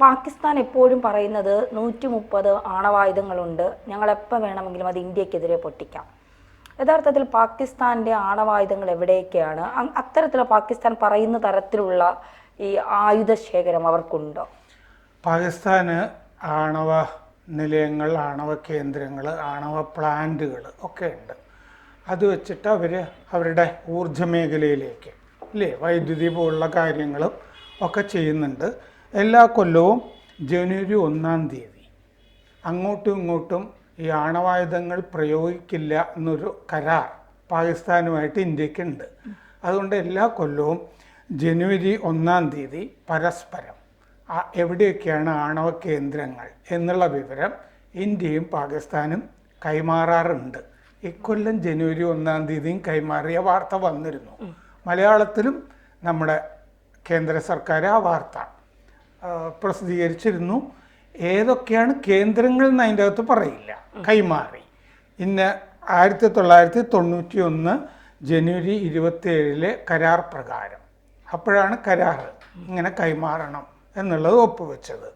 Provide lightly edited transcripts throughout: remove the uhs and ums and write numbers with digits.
പാകിസ്ഥാൻ എപ്പോഴും പറയുന്നത് 130 ആണവായുധങ്ങളുണ്ട്, ഞങ്ങളെപ്പോൾ വേണമെങ്കിലും അത് ഇന്ത്യക്കെതിരെ പൊട്ടിക്കാം. യഥാർത്ഥത്തിൽ പാകിസ്ഥാൻ്റെ ആണവായുധങ്ങൾ എവിടെയൊക്കെയാണ്? അത്തരത്തിലുള്ള പാകിസ്ഥാൻ പറയുന്ന തരത്തിലുള്ള ഈ ആയുധശേഖരം അവർക്കുണ്ടോ? പാകിസ്ഥാന് ആണവ നിലയങ്ങൾ, ആണവ കേന്ദ്രങ്ങൾ, ആണവ പ്ലാന്റുകൾ ഒക്കെ ഉണ്ട്. അത് വെച്ചിട്ട് അവരുടെ ഊർജ മേഖലയിലേക്ക് വൈദ്യുതി പോലുള്ള കാര്യങ്ങളും ഒക്കെ ചെയ്യുന്നുണ്ട്. എല്ലാ കൊല്ലവും ജനുവരി 1-ാം തീയതി അങ്ങോട്ടും ഇങ്ങോട്ടും ഈ ആണവായുധങ്ങൾ പ്രയോഗിക്കില്ല എന്നൊരു കരാർ പാകിസ്ഥാനുമായിട്ട് ഇന്ത്യക്കുണ്ട്. അതുകൊണ്ട് എല്ലാ കൊല്ലവും ജനുവരി 1-ാം തീയതി പരസ്പരം എവിടെയൊക്കെയാണ് ആണവ കേന്ദ്രങ്ങൾ എന്നുള്ള വിവരം ഇന്ത്യയും പാകിസ്ഥാനും കൈമാറാറുണ്ട്. ഇക്കൊല്ലം ജനുവരി 1-ാം തീയതിയും കൈമാറിയ വാർത്ത വന്നിരുന്നു. മലയാളത്തിലും നമ്മുടെ കേന്ദ്ര സർക്കാർ ആ വാർത്ത പ്രസിദ്ധീകരിച്ചിരുന്നു. ഏതൊക്കെയാണ് കേന്ദ്രങ്ങൾ എന്ന് അതിൻ്റെ അകത്ത് പറയില്ല. കൈമാറി. ഇന്ന് 1991 ജനുവരി 27 കരാർ പ്രകാരം, അപ്പോഴാണ് കരാർ ഇങ്ങനെ കൈമാറണം എന്നുള്ളത് ഒപ്പുവെച്ചത്.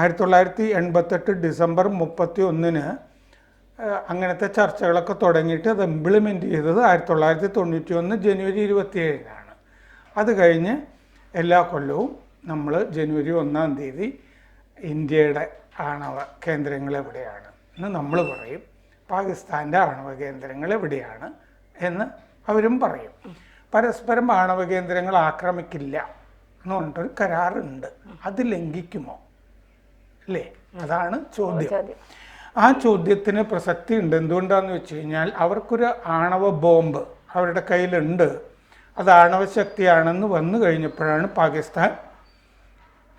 1988 ഡിസംബർ 31 അങ്ങനത്തെ ചർച്ചകളൊക്കെ തുടങ്ങിയിട്ട് അത് ഇംപ്ലിമെൻ്റ് ചെയ്തത് 1991 ജനുവരി 27 അത് കഴിഞ്ഞ് എല്ലാ കൊല്ലവും നമ്മൾ ജനുവരി 1-ാം തീയതി ഇന്ത്യയുടെ ആണവ കേന്ദ്രങ്ങൾ എവിടെയാണ് എന്ന് നമ്മൾ പറയും, പാകിസ്ഥാൻ്റെ ആണവ കേന്ദ്രങ്ങൾ എവിടെയാണ് എന്ന് അവരും പറയും. പരസ്പരം ആണവ കേന്ദ്രങ്ങൾ ആക്രമിക്കില്ല എന്ന് പറഞ്ഞിട്ടൊരു കരാറുണ്ട്. അത് ലംഘിക്കുമോ അല്ലേ? അതാണ് ചോദ്യം. ആ ചോദ്യത്തിന് പ്രസക്തി ഉണ്ട്. എന്തുകൊണ്ടാണെന്ന് വെച്ച് കഴിഞ്ഞാൽ അവർക്കൊരു ആണവ ബോംബ് അവരുടെ കയ്യിലുണ്ട്. അത് ആണവശക്തിയാണെന്ന് വന്നു കഴിഞ്ഞപ്പോഴാണ് പാകിസ്ഥാൻ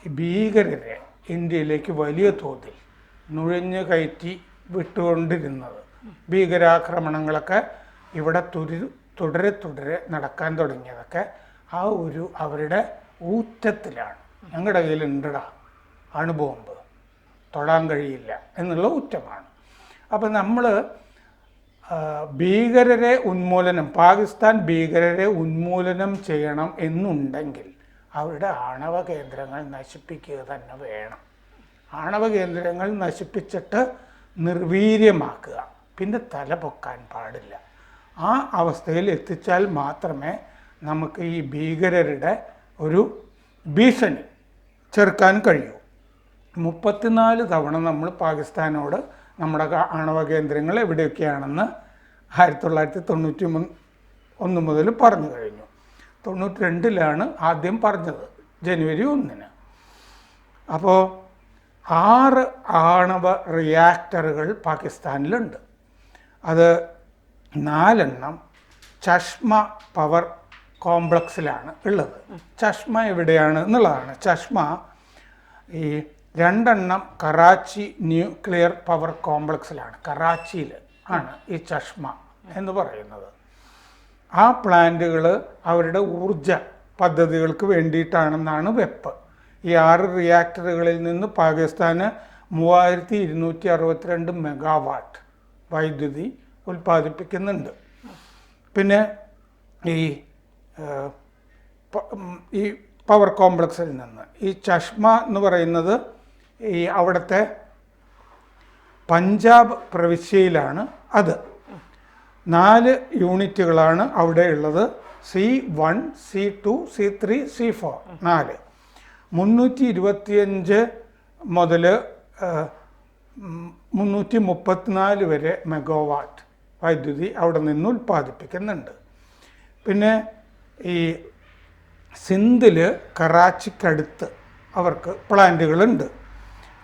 ഭീകരരെ ഇന്ത്യയിലേക്ക് വലിയ തോതിൽ നുഴഞ്ഞു കയറ്റി വിട്ടുകൊണ്ടിരുന്നത്. ഭീകരാക്രമണങ്ങളൊക്കെ ഇവിടെ തുടരെ നടക്കാൻ തുടങ്ങിയതൊക്കെ ആ ഒരു അവരുടെ ഊറ്റത്തിലാണ്. ഞങ്ങളുടെ കയ്യിലുണ്ടടാ അണുബോംബ്, തൊടാൻ കഴിയില്ല എന്നുള്ള ഊറ്റമാണ്. അപ്പം നമ്മൾ ഭീകരരെ ഉന്മൂലനം, പാകിസ്ഥാൻ ഭീകരരെ ഉന്മൂലനം ചെയ്യണം എന്നുണ്ടെങ്കിൽ അവരുടെ ആണവ കേന്ദ്രങ്ങൾ നശിപ്പിക്കുക തന്നെ വേണം. ആണവ കേന്ദ്രങ്ങൾ നശിപ്പിച്ചിട്ട് നിർവീര്യമാക്കുക, പിന്നെ തല പൊക്കാൻ പാടില്ല. ആ അവസ്ഥയിൽ എത്തിച്ചാൽ മാത്രമേ നമുക്ക് ഈ ഭീകരരുടെ ഒരു ഭീഷണി ചെറുക്കാൻ കഴിയൂ. 34 തവണ നമ്മൾ പാകിസ്ഥാനോട് നമ്മുടെ ആണവ കേന്ദ്രങ്ങൾ എവിടെയൊക്കെയാണെന്ന് 1991 മുതൽ പറഞ്ഞു കഴിഞ്ഞു. 92-ലാണ് ആദ്യം പറഞ്ഞത്, ജനുവരി 1-ന്. അപ്പോൾ 6 ആണവ റിയാക്ടറുകൾ പാകിസ്ഥാനിലുണ്ട്. അത് 4 ചഷ്മ പവർ കോംപ്ലക്സിലാണ് ഉള്ളത്. ചഷ്മ എവിടെയാണ് എന്നുള്ളതാണ്. ചഷ്മ ഈ 2 കറാച്ചി ന്യൂക്ലിയർ പവർ കോംപ്ലക്സിലാണ്, കറാച്ചിയിൽ ആണ് ഈ ചഷ്മ എന്ന് പറയുന്നത്. ആ പ്ലാന്റുകൾ അവരുടെ ഊർജ പദ്ധതികൾക്ക് വേണ്ടിയിട്ടാണെന്നാണ് വെപ്പ്. ഈ 6 റിയാക്ടറുകളിൽ നിന്ന് പാകിസ്ഥാന് 3262 മെഗാവാട്ട് വൈദ്യുതി ഉൽപ്പാദിപ്പിക്കുന്നുണ്ട്. പിന്നെ ഈ പവർ കോംപ്ലക്സിൽ നിന്ന് ഈ ചഷ്മ എന്ന് പറയുന്നത് ഈ അവിടുത്തെ പഞ്ചാബ് പ്രവിശ്യയിലാണ്. അത് 4 യൂണിറ്റുകളാണ് അവിടെ ഉള്ളത്. C1, C2, C3, C4 4. 325 മുതൽ 334 വരെ മെഗാവാട്ട് വൈദ്യുതി അവിടെ നിന്ന് ഉൽപ്പാദിപ്പിക്കുന്നുണ്ട്. പിന്നെ ഈ സിന്ധിൽ കറാച്ചിക്കടുത്ത് അവർക്ക് പ്ലാന്റുകളുണ്ട്.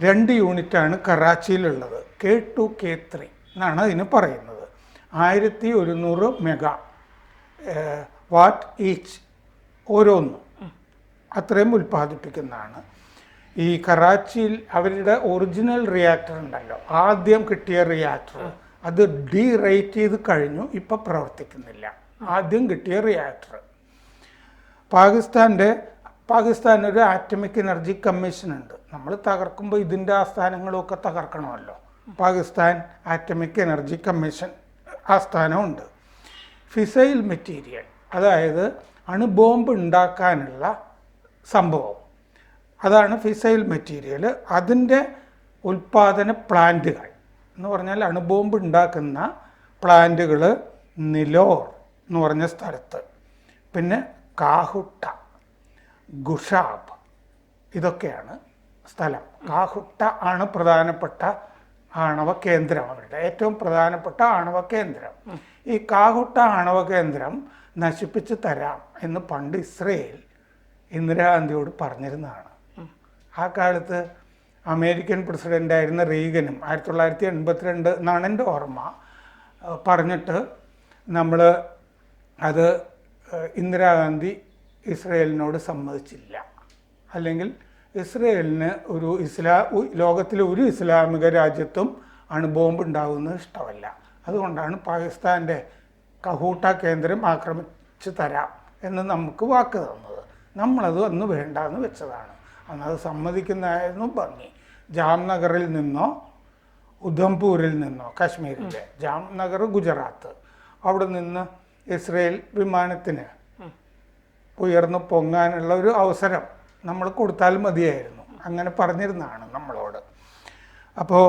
2 യൂണിറ്റാണ് കറാച്ചിയിലുള്ളത്. K2, K3 എന്നാണ് അതിന് പറയുന്നത്. 1100 മെഗാ വാട്ട് ഈച്ച് ഓരോന്നും അത്രയും ഉൽപ്പാദിപ്പിക്കുന്നതാണ്. ഈ കറാച്ചിയിൽ അവരുടെ ഒറിജിനൽ റിയാക്ടർ ഉണ്ടല്ലോ, ആദ്യം കിട്ടിയ റിയാക്ടർ, അത് റേറ്റ് ചെയ്ത് കഴിഞ്ഞു, ഇപ്പം പ്രവർത്തിക്കുന്നില്ല. ആദ്യം കിട്ടിയ റിയാക്ടർ പാകിസ്ഥാനൊരു ആറ്റമിക് എനർജി കമ്മീഷൻ ഉണ്ട്. നമ്മൾ തകർക്കുമ്പോൾ ഇതിൻ്റെ ആസ്ഥാനങ്ങളൊക്കെ തകർക്കണമല്ലോ. പാകിസ്ഥാൻ ആറ്റമിക് എനർജി കമ്മീഷൻ ആസ്ഥാനമുണ്ട്. ഫിസൈൽ മെറ്റീരിയൽ, അതായത് അണുബോംബ് ഉണ്ടാക്കാനുള്ള സംഭവം, അതാണ് ഫിസൈൽ മെറ്റീരിയൽ. അതിൻ്റെ ഉൽപ്പാദന പ്ലാന്റുകൾ എന്ന് പറഞ്ഞാൽ അണുബോംബ് ഉണ്ടാക്കുന്ന പ്ലാന്റുകൾ നിലോർ എന്ന് പറഞ്ഞ സ്ഥലത്ത്, പിന്നെ കാഹുട്ട, ഗുഷാബ്, ഇതൊക്കെയാണ് സ്ഥലം. കാഹുട്ട ആണ് പ്രധാനപ്പെട്ട ആണവ കേന്ദ്രം, അവരുടെ ഏറ്റവും പ്രധാനപ്പെട്ട ആണവ കേന്ദ്രം. ഈ കാഹുട്ട ആണവ കേന്ദ്രം നശിപ്പിച്ച് തരാം എന്ന് പണ്ട് ഇസ്രയേൽ ഇന്ദിരാഗാന്ധിയോട് പറഞ്ഞിരുന്നതാണ്. ആ കാലത്ത് അമേരിക്കൻ പ്രസിഡൻ്റായിരുന്ന റീഗനും 1982 എന്നാണ് എൻ്റെ ഓർമ്മ പറഞ്ഞിട്ട് നമ്മൾ അത് ഇന്ദിരാഗാന്ധി ഇസ്രയേലിനോട് സമ്മതിച്ചില്ല. അല്ലെങ്കിൽ ഇസ്രയേലിന് ലോകത്തിലെ ഒരു ഇസ്ലാമിക രാജ്യത്തും അണുബോംബ് ഉണ്ടാകുന്നത് ഇഷ്ടമല്ല. അതുകൊണ്ടാണ് പാകിസ്ഥാൻ്റെ കഹൂട്ട കേന്ദ്രം ആക്രമിച്ച് തരാം എന്ന് നമുക്ക് വാക്ക് തന്നത്. നമ്മളത് അന്ന് വേണ്ടാന്ന് വെച്ചതാണ്. അന്നത് സമ്മതിക്കുന്നതായിരുന്നു ഭംഗി. ജാംനഗറിൽ നിന്നോ ഉധംപൂരിൽ നിന്നോ, കാശ്മീരിലെ ജാംനഗർ ഗുജറാത്ത്, അവിടെ നിന്ന് ഇസ്രയേൽ വിമാനത്തിന് ഉയർന്നു പൊങ്ങാനുള്ള ഒരു അവസരം നമ്മൾ കൊടുത്താൽ മതിയായിരുന്നു. അങ്ങനെ പറഞ്ഞിരുന്നതാണ് നമ്മളോട്. അപ്പോൾ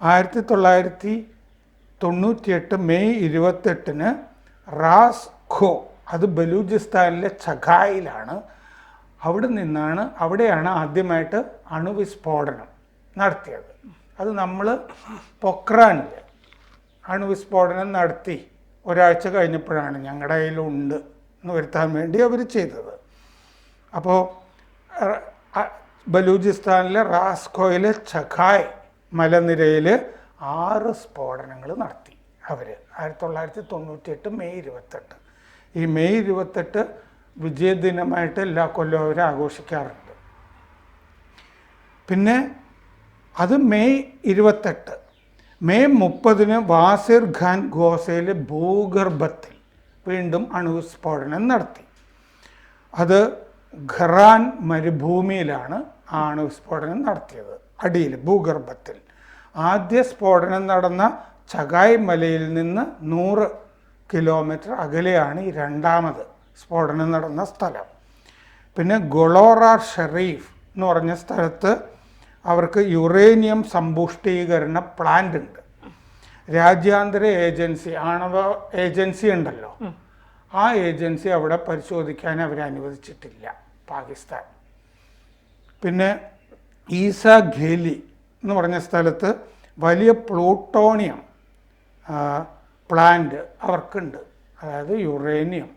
1998 മെയ് 28 റാസ് ഖോ, അത് ബലൂചിസ്ഥാനിലെ ഛഗായിലാണ്, അവിടെയാണ് ആദ്യമായിട്ട് അണുവിസ്ഫോടനം നടത്തിയത്. അത് നമ്മൾ പൊക്രാനിൽ അണുവിസ്ഫോടനം നടത്തി ഒരാഴ്ച കഴിഞ്ഞപ്പോഴാണ് ഞങ്ങളുടെ കയ്യിലുണ്ട് എന്ന് വരുത്താൻ വേണ്ടി അവർ ചെയ്തത്. അപ്പോൾ ബലൂചിസ്ഥാനിലെ റാസ്കോയിലെ ഛഗായ് മലനിരയിൽ 6 സ്ഫോടനങ്ങൾ നടത്തി അവർ 1998 മെയ് 28. ഈ മെയ് 28 വിജയദിനമായിട്ട് എല്ലാ കൊല്ലവും അവർ ആഘോഷിക്കാറുണ്ട്. പിന്നെ അത് മെയ് 28. മെയ് 30 വാസിർ ഖാൻ ഗോസയിലെ ഭൂഗർഭത്തിൽ വീണ്ടും അണുവിസ്ഫോടനം നടത്തി. അത് ഖറാൻ മരുഭൂമിയിലാണ് അണുവിസ്ഫോടനം നടത്തിയത്, അടിയിൽ ഭൂഗർഭത്തിൽ. ആദ്യ സ്ഫോടനം നടന്ന ഛഗായ് മലയിൽ നിന്ന് 100 കിലോമീറ്റർ അകലെയാണ് ഈ രണ്ടാമത് സ്ഫോടനം നടന്ന സ്ഥലം. പിന്നെ ഗൊളോറാർ ഷെറീഫ് എന്ന് പറഞ്ഞ സ്ഥലത്ത് അവർക്ക് യുറേനിയം സമ്പുഷ്ടീകരണ പ്ലാന്റ് ഉണ്ട്. രാജ്യാന്തര ഏജൻസി, ആണവ ഏജൻസി ഉണ്ടല്ലോ, ആ ഏജൻസി അവിടെ പരിശോധിക്കാൻ അവരെ അനുവദിച്ചിട്ടില്ല പാകിസ്ഥാൻ. പിന്നെ ഈസ ഖേലി എന്ന് പറഞ്ഞ സ്ഥലത്ത് വലിയ പ്ലൂട്ടോണിയം പ്ലാന്റ് അവർക്കുണ്ട്. അതായത് യുറേനിയം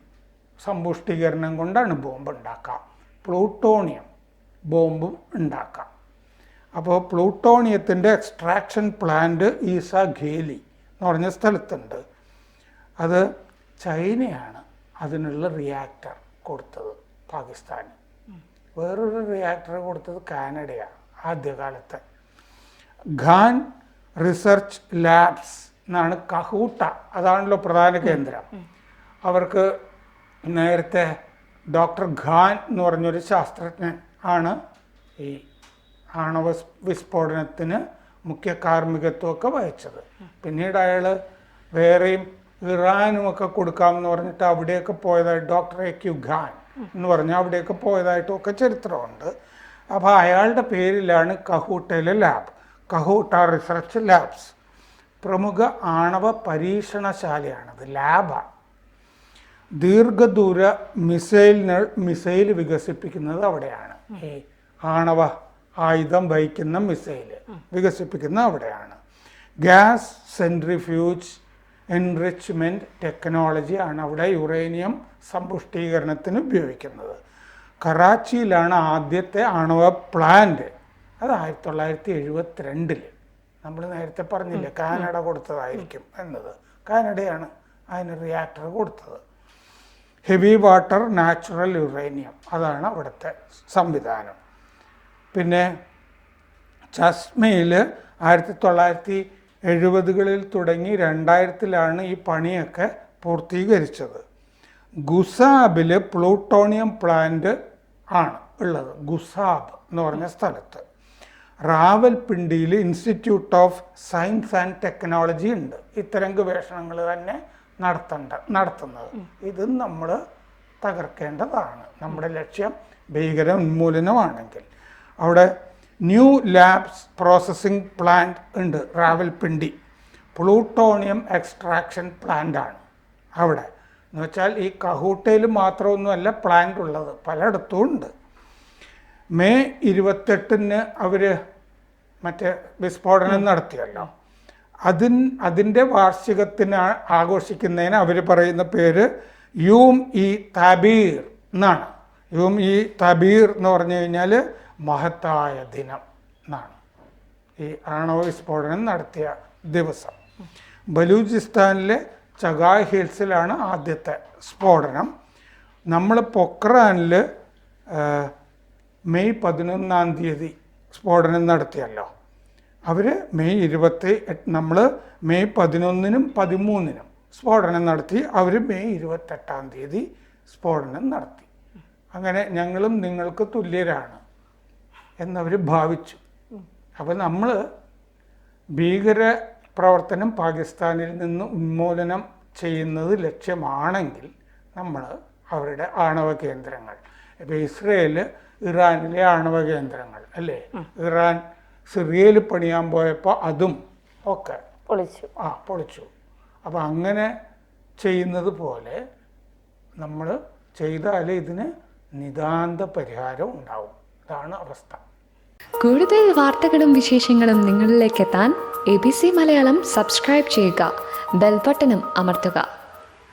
സമ്പുഷ്ടീകരണം കൊണ്ടാണ് ബോംബ് ഉണ്ടാക്കാം, പ്ലൂട്ടോണിയം ബോംബും ഉണ്ടാക്കാം. അപ്പോൾ പ്ലൂട്ടോണിയത്തിൻ്റെ എക്സ്ട്രാക്ഷൻ പ്ലാന്റ് ഈസ ഖേലി എന്ന് പറഞ്ഞ സ്ഥലത്തുണ്ട്. അത് ചൈനയാണ് അതിനുള്ള റിയാക്ടർ കൊടുത്തത് പാകിസ്ഥാന്. വേറൊരു റിയാക്ടർ കൊടുത്തത് കാനഡയാണ് ആദ്യകാലത്ത്. ഖാൻ റിസർച്ച് ലാബ്സ് എന്നാണ് കഹൂട്ട, അതാണല്ലോ പ്രധാന കേന്ദ്രം. അവർക്ക് നേരത്തെ ഡോക്ടർ ഖാൻ എന്ന് പറഞ്ഞൊരു ശാസ്ത്രജ്ഞൻ ആണ് ഈ ആണവ വിസ്ഫോടനത്തിന് മുഖ്യ കാർമ്മികത്വമൊക്കെ വഹിച്ചത്. പിന്നീട് അയാൾ വേറെയും ഇറാനുമൊക്കെ കൊടുക്കാമെന്ന് പറഞ്ഞിട്ട് അവിടെയൊക്കെ പോയതായിട്ട് ഡോക്ടർ എ ക്യു ഖാൻ എന്ന് പറഞ്ഞാൽ അവിടെയൊക്കെ പോയതായിട്ടൊക്കെ ചരിത്രമുണ്ട്. അപ്പോൾ അയാളുടെ പേരിലാണ് കഹൂട്ടയിലെ ലാബ്, കഹൂട്ട റിസർച്ച് ലാബ്സ്. പ്രമുഖ ആണവ പരീക്ഷണശാലയാണത്, ലാബാണ്. ദീർഘദൂര മിസൈൽ വികസിപ്പിക്കുന്നത് അവിടെയാണ്. ഈ ആണവ ആയുധം വഹിക്കുന്ന മിസൈൽ വികസിപ്പിക്കുന്നത് അവിടെയാണ്. ഗ്യാസ് സെൻട്രിഫ്യൂജ് എൻറിച്ച്മെൻറ്റ് ടെക്നോളജി ആണ് അവിടെ യുറേനിയം സമ്പുഷ്ടീകരണത്തിന് ഉപയോഗിക്കുന്നത്. കറാച്ചിയിലാണ് ആദ്യത്തെ ആണവ പ്ലാന്റ്. അത് 1972. നമ്മൾ നേരത്തെ പറഞ്ഞില്ലേ കാനഡ കൊടുത്തതായിരിക്കും എന്നത്. കാനഡയാണ് അതിന് റിയാക്ടർ കൊടുത്തത്. ഹെവി വാട്ടർ നാച്ചുറൽ യുറേനിയം, അതാണ് അവിടുത്തെ സംവിധാനം. പിന്നെ ചസ്മയിൽ 1970കളിൽ തുടങ്ങി 2000 ഈ പണിയൊക്കെ പൂർത്തീകരിച്ചത്. ഗുസാബിൽ പ്ലൂട്ടോണിയം പ്ലാന്റ് ആണ് ഉള്ളത്, ഗുസാബ് എന്ന് പറഞ്ഞ സ്ഥലത്ത്. റാവൽപിണ്ടിയിൽ institute of science and technology ഉണ്ട്, ഇത്തരം ഗവേഷണങ്ങൾ തന്നെ നടത്തുന്നത്. ഇത് നമ്മൾ തകർക്കേണ്ടതാണ്. നമ്മുടെ ലക്ഷ്യം ഭീകര ഉന്മൂലനമാണെങ്കിൽ. അവിടെ ന്യൂ ലാബ്സ് പ്രോസസ്സിംഗ് പ്ലാന്റ് ഉണ്ട് റാവൽപിണ്ടി. പ്ലൂട്ടോണിയം എക്സ്ട്രാക്ഷൻ പ്ലാന്റാണ് അവിടെ. എന്ന് വെച്ചാൽ ഈ കഹൂട്ടയിൽ മാത്രമൊന്നുമല്ല പ്ലാന്റ് ഉള്ളത്, പലയിടത്തും ഉണ്ട്. മെയ് 28 അവർ മറ്റേ വിസ്ഫോടനം നടത്തിയല്ലോ. അതിൻ്റെ വാർഷികത്തിന് ആഘോഷിക്കുന്നതിന് അവർ പറയുന്ന പേര് യൂം ഇ താബീർ എന്നാണ്. യൂം ഇ താബീർ എന്ന് പറഞ്ഞു കഴിഞ്ഞാൽ മഹത്തായ ദിനം എന്നാണ്. ഈ ആണവ വിസ്ഫോടനം നടത്തിയ ദിവസം ബലൂചിസ്ഥാനിലെ ചഗായ് ഹിൽസിലാണ് ആദ്യത്തെ സ്ഫോടനം. നമ്മൾ പൊക്രാനിൽ മെയ് 11 സ്ഫോടനം നടത്തിയല്ലോ. അവർ മെയ് 28, നമ്മൾ മെയ് 11-നും 13-നും സ്ഫോടനം നടത്തി. അവർ മെയ് 28 സ്ഫോടനം നടത്തി. അങ്ങനെ ഞങ്ങളും നിങ്ങൾക്ക് തുല്യരാണ് എന്നവർ ഭാവിച്ചു. അപ്പോൾ നമ്മൾ ഭീകര പ്രവർത്തനം പാകിസ്ഥാനിൽ നിന്ന് ഉന്മൂലനം ചെയ്യുന്നത് ലക്ഷ്യമാണെങ്കിൽ നമ്മൾ അവരുടെ ആണവ കേന്ദ്രങ്ങൾ, ഇപ്പോൾ ഇസ്രയേൽ ഇറാനിലെ ആണവ കേന്ദ്രങ്ങൾ അല്ലേ, ഇറാൻ സിറിയയിൽ പണിയാൻ പോയപ്പോൾ അതും ഒക്കെ പൊളിച്ചു. അപ്പോൾ അങ്ങനെ ചെയ്യുന്നത് പോലെ നമ്മൾ ചെയ്താൽ ഇതിന് നിതാന്ത പരിഹാരം ഉണ്ടാവും. ഇതാണ് അവസ്ഥ. കൂടുതൽ വാർത്തകളും വിശേഷങ്ങളും നിങ്ങളിലേക്ക് എത്താൻ ABC മലയാളം സബ്സ്ക്രൈബ് ചെയ്യുക, ബെൽ ബട്ടണും അമർത്തുക.